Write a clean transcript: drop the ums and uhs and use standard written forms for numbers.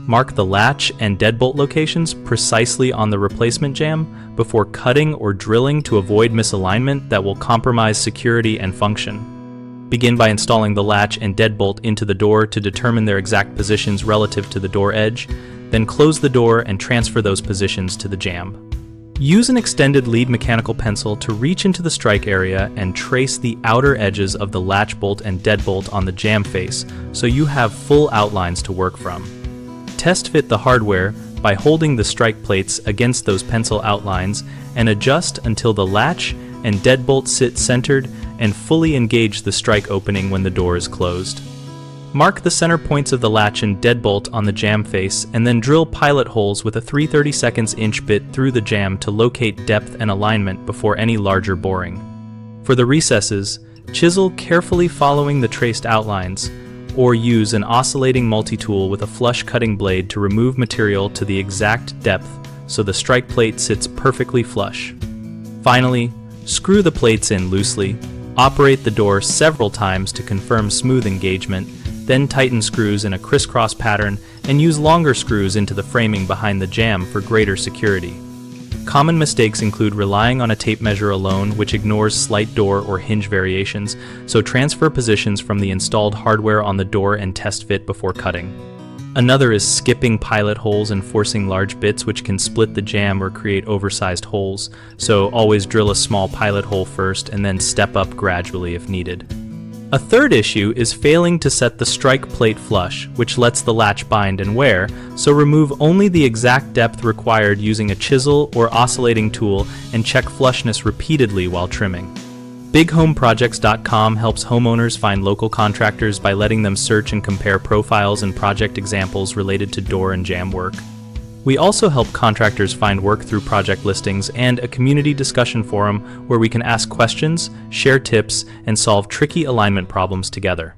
Mark the latch and deadbolt locations precisely on the replacement jamb before cutting or drilling to avoid misalignment that will compromise security and function. Begin by installing the latch and deadbolt into the door to determine their exact positions relative to the door edge, then close the door and transfer those positions to the jamb. Use an extended lead mechanical pencil to reach into the strike area and trace the outer edges of the latch bolt and deadbolt on the jamb face so you have full outlines to work from. Test fit the hardware by holding the strike plates against those pencil outlines and adjust until the latch and deadbolt sit centered and fully engage the strike opening when the door is closed. Mark the center points of the latch and deadbolt on the jamb face and then drill pilot holes with a 3/32 inch bit through the jamb to locate depth and alignment before any larger boring. For the recesses, chisel carefully following the traced outlines, or use an oscillating multi-tool with a flush cutting blade to remove material to the exact depth so the strike plate sits perfectly flush. Finally, screw the plates in loosely, operate the door several times to confirm smooth engagement, then tighten screws in a crisscross pattern and use longer screws into the framing behind the jamb for greater security. Common mistakes include relying on a tape measure alone, which ignores slight door or hinge variations, so transfer positions from the installed hardware on the door and test fit before cutting. Another is skipping pilot holes and forcing large bits, which can split the jamb or create oversized holes, so always drill a small pilot hole first and then step up gradually if needed. A third issue is failing to set the strike plate flush, which lets the latch bind and wear, so remove only the exact depth required using a chisel or oscillating tool and check flushness repeatedly while trimming. BigHomeProjects.com helps homeowners find local contractors by letting them search and compare profiles and project examples related to door and jamb work. We also help contractors find work through project listings and a community discussion forum where we can ask questions, share tips, and solve tricky alignment problems together.